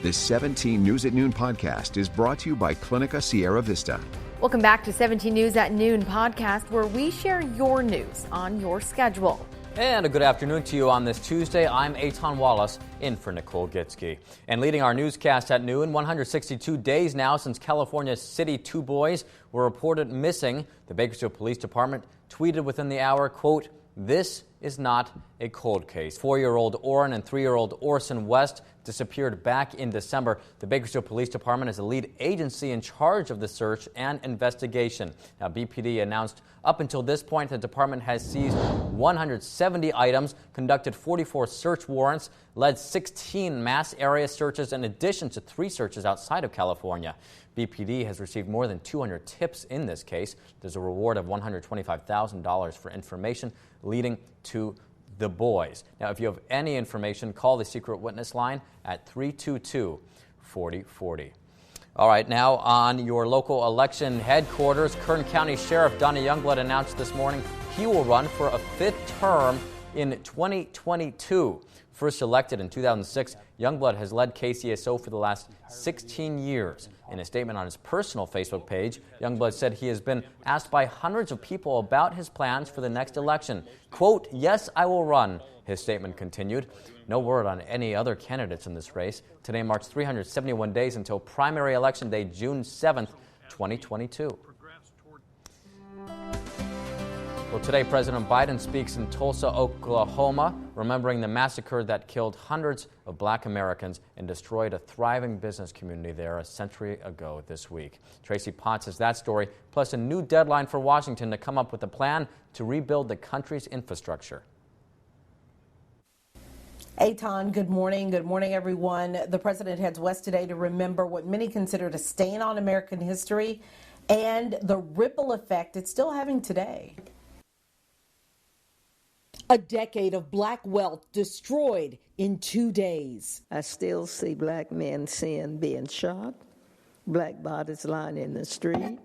This 17 News at Noon podcast is brought to you by Clinica Sierra Vista. Welcome back to 17 News at Noon podcast, where we share your news on your schedule. And a good afternoon to you on this Tuesday. I'm Eitan Wallace, in for Nicole Gitsky. And leading our newscast at noon, 162 days now since California's City two boys were reported missing. The Bakersfield Police Department tweeted within the hour, quote, "This is not a cold case." 4-year-old Oren and 3-year-old Orson West disappeared back in December. The Bakersfield Police Department is the lead agency in charge of the search and investigation. Now, BPD announced up until this point the department has seized 170 items, conducted 44 search warrants, led 16 mass area searches in addition to 3 searches outside of California. BPD has received more than 200 tips in this case. There's a reward of $125,000 for information leading to the boys. Now, if you have any information, call the secret witness line at 322-4040. All right, now on your local election headquarters, Kern County Sheriff Donnie Youngblood announced this morning he will run for a 5th term in 2022. First elected in 2006, Youngblood has led KCSO for the last 16 years. In a statement on his personal Facebook page, Youngblood said he has been asked by hundreds of people about his plans for the next election. Quote, "Yes, I will run," his statement continued. No word on any other candidates in this race. Today marks 371 days until primary election day, June 7th, 2022. Well, today, President Biden speaks in Tulsa, Oklahoma, remembering the massacre that killed hundreds of black Americans and destroyed a thriving business community there a century ago this week. Tracy Potts has that story, plus a new deadline for Washington to come up with a plan to rebuild the country's infrastructure. Eitan, good morning. Good morning, everyone. The president heads west today to remember what many consider a stain on American history and the ripple effect it's still having today. A decade of black wealth destroyed in 2 days. I still see black men being shot, black bodies lying in the street.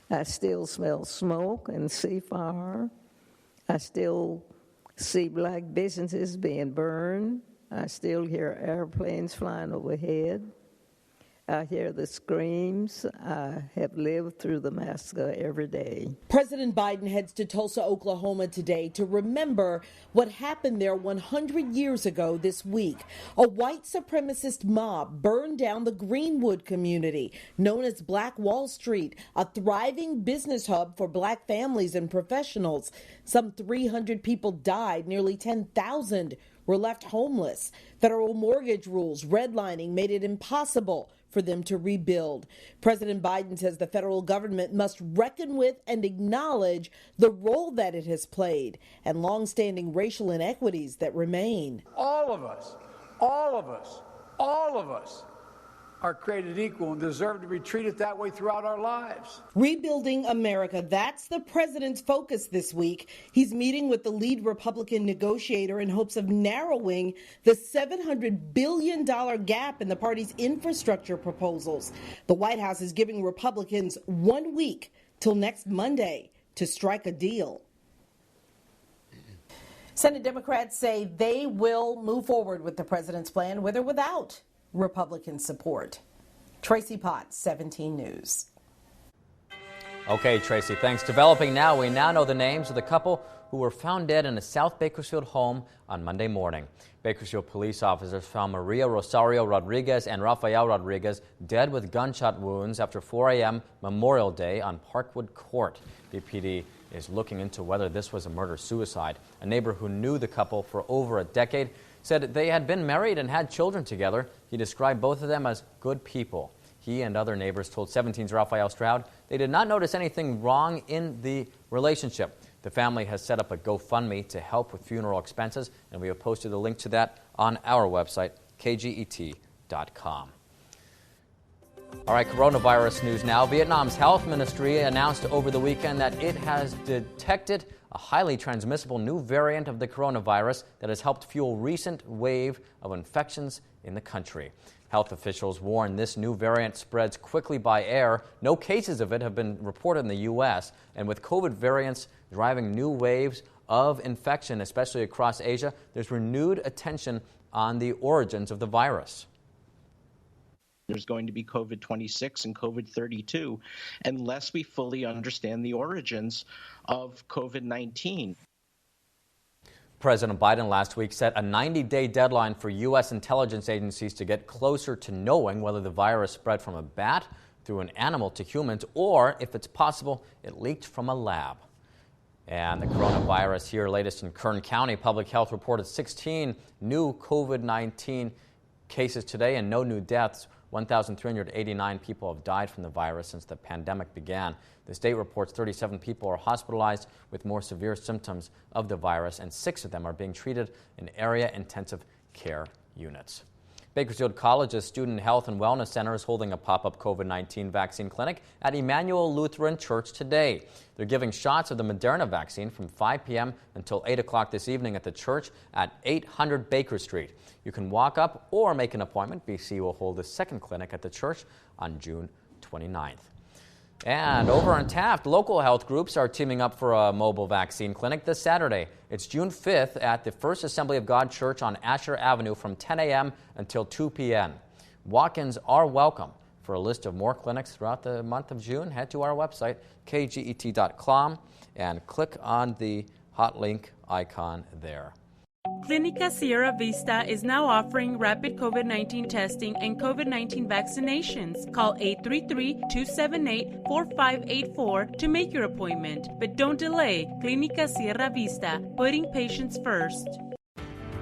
I still smell smoke and see fire. I still see black businesses being burned. I still hear airplanes flying overhead. I hear the screams. I have lived through the massacre every day. President Biden heads to Tulsa, Oklahoma today to remember what happened there 100 years ago this week. A white supremacist mob burned down the Greenwood community, known as Black Wall Street, a thriving business hub for black families and professionals. Some 300 people died, nearly 10,000 were left homeless. Federal mortgage rules, redlining made it impossible for them to rebuild. President Biden says the federal government must reckon with and acknowledge the role that it has played and longstanding racial inequities that remain. All of us are created equal and deserve to be treated that way throughout our lives. Rebuilding America, that's the president's focus this week. He's meeting with the lead Republican negotiator in hopes of narrowing the $700 billion gap in the party's infrastructure proposals. The White House is giving Republicans 1 week till next Monday to strike a deal. Senate Democrats say they will move forward with the president's plan with or without Republican support. Tracy Potts, 17 News. Okay, Tracy, thanks. Developing now, we now know the names of the couple who were found dead in a South Bakersfield home on Monday morning. Bakersfield police officers found Maria Rosario Rodriguez and Rafael Rodriguez dead with gunshot wounds after 4 a.m. Memorial Day on Parkwood Court. BPD is looking into whether this was a murder-suicide. A neighbor who knew the couple for over a decade said they had been married and had children together. He described both of them as good people. He and other neighbors told 17's Raphael Stroud they did not notice anything wrong in the relationship. The family has set up a GoFundMe to help with funeral expenses, and we have posted a link to that on our website, kget.com. All right, coronavirus news now. Vietnam's health ministry announced over the weekend that it has detected a highly transmissible new variant of the coronavirus that has helped fuel recent wave of infections in the country. Health officials warn this new variant spreads quickly by air. No cases of it have been reported in the U.S., and with COVID variants driving new waves of infection, especially across Asia, there's renewed attention on the origins of the virus. there's going to be COVID-26 and COVID-32 unless we fully understand the origins of COVID-19. President Biden last week set a 90-day deadline for U.S. intelligence agencies to get closer to knowing whether the virus spread from a bat through an animal to humans, or, if it's possible, it leaked from a lab. And the coronavirus here, latest in Kern County. Public Health reported 16 new COVID-19 cases today and no new deaths. 1,389 people have died from the virus since the pandemic began. The state reports 37 people are hospitalized with more severe symptoms of the virus, and 6 of them are being treated in area intensive care units. Bakersfield College's Student Health and Wellness Center is holding a pop-up COVID-19 vaccine clinic at Emmanuel Lutheran Church today. They're giving shots of the Moderna vaccine from 5 p.m. until 8 o'clock this evening at the church at 800 Baker Street. You can walk up or make an appointment. BC will hold a second clinic at the church on June 29th. And over in Taft, local health groups are teaming up for a mobile vaccine clinic this Saturday. It's June 5th at the First Assembly of God Church on Asher Avenue from 10 a.m. until 2 p.m. Walk-ins are welcome. For a list of more clinics throughout the month of June, head to our website, kget.com, and click on the hot link icon there. Clinica Sierra Vista is now offering rapid COVID-19 testing and COVID-19 vaccinations. Call 833-278-4584 to make your appointment. But don't delay. Clinica Sierra Vista, putting patients first.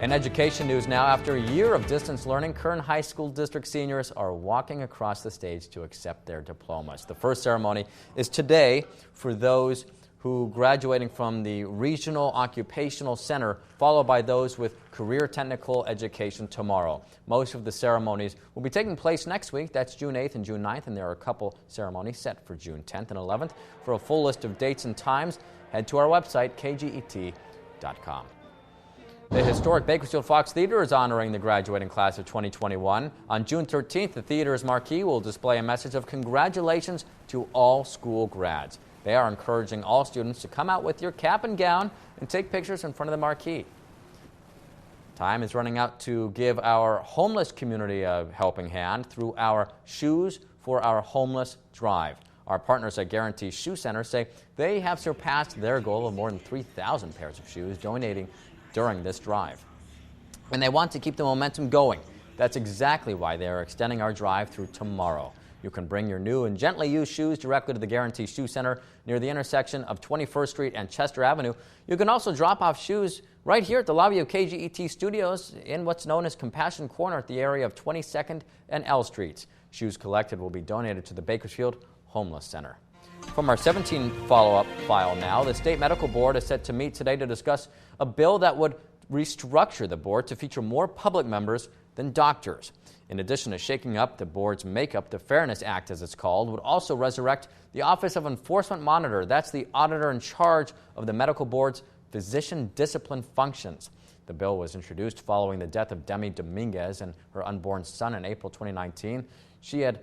In education news now, after a year of distance learning, Kern High School District seniors are walking across the stage to accept their diplomas. The first ceremony is today for those who graduating from the Regional Occupational Center, followed by those with career technical education tomorrow. Most of the ceremonies will be taking place next week. That's June 8th and June 9th, and there are a couple ceremonies set for June 10th and 11th. For a full list of dates and times, head to our website, kget.com. The historic Bakersfield Fox Theater is honoring the graduating class of 2021. On June 13th, the theater's marquee will display a message of congratulations to all school grads. They are encouraging all students to come out with your cap and gown and take pictures in front of the marquee. Time is running out to give our homeless community a helping hand through our Shoes for Our Homeless drive. Our partners at Guarantee Shoe Center say they have surpassed their goal of more than 3,000 pairs of shoes donating during this drive. And they want to keep the momentum going. That's exactly why they are extending our drive through tomorrow. You can bring your new and gently used shoes directly to the Guarantee Shoe Center near the intersection of 21st Street and Chester Avenue. You can also drop off shoes right here at the lobby of KGET Studios in what's known as Compassion Corner at the area of 22nd and L Streets. Shoes collected will be donated to the Bakersfield Homeless Center. From our 17 follow-up file now, the State Medical Board is set to meet today to discuss a bill that would restructure the board to feature more public members than doctors. In addition to shaking up the board's makeup, the Fairness Act, as it's called, would also resurrect the Office of Enforcement Monitor. That's the auditor in charge of the medical board's physician discipline functions. The bill was introduced following the death of Demi Dominguez and her unborn son in April 2019. She had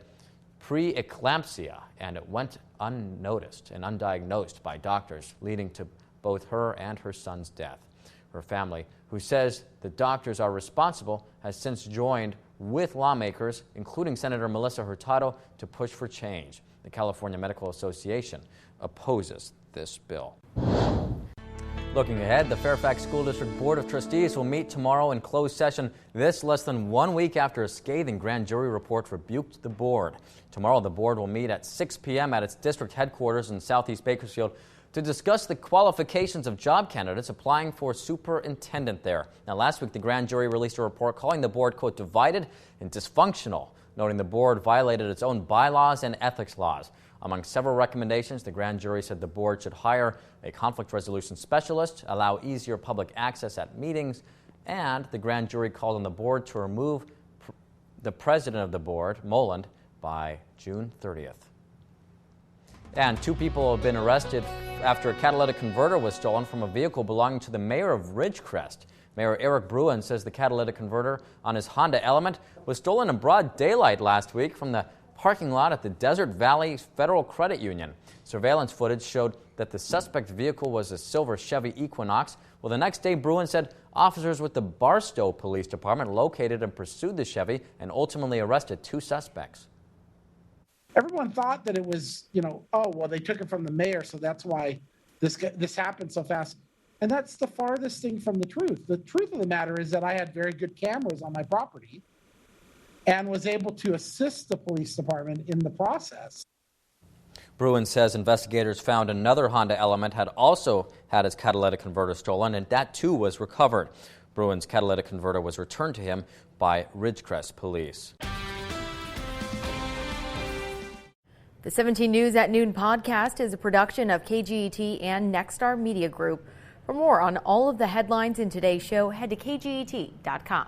preeclampsia, and it went unnoticed and undiagnosed by doctors, leading to both her and her son's death. Her family, who says the doctors are responsible, has since joined with lawmakers, including Senator Melissa Hurtado, to push for change. The California Medical Association opposes this bill. Looking ahead, the Fairfax School District Board of Trustees will meet tomorrow in closed session, this less than 1 week after a scathing grand jury report rebuked the board. Tomorrow, the board will meet at 6 p.m. at its district headquarters in Southeast Bakersfield to discuss the qualifications of job candidates applying for superintendent there. Now, last week, the grand jury released a report calling the board, quote, divided and dysfunctional, noting the board violated its own bylaws and ethics laws. Among several recommendations, the grand jury said the board should hire a conflict resolution specialist, allow easier public access at meetings, and the grand jury called on the board to remove the president of the board, Moland, by June 30th. And 2 people have been arrested after a catalytic converter was stolen from a vehicle belonging to the mayor of Ridgecrest. Mayor Eric Bruin says the catalytic converter on his Honda Element was stolen in broad daylight last week from the parking lot at the Desert Valley Federal Credit Union. Surveillance footage showed that the suspect vehicle was a silver Chevy Equinox. Well, the next day, Bruin said officers with the Barstow Police Department located and pursued the Chevy and ultimately arrested 2 suspects. Everyone thought that it was, oh, well, they took it from the mayor, so that's why this happened so fast. And that's the farthest thing from the truth. The truth of the matter is that I had very good cameras on my property and was able to assist the police department in the process. Bruin says investigators found another Honda Element had also had its catalytic converter stolen, and that too was recovered. Bruin's catalytic converter was returned to him by Ridgecrest Police. The 17 News at Noon podcast is a production of KGET and Nexstar Media Group. For more on all of the headlines in today's show, head to kget.com.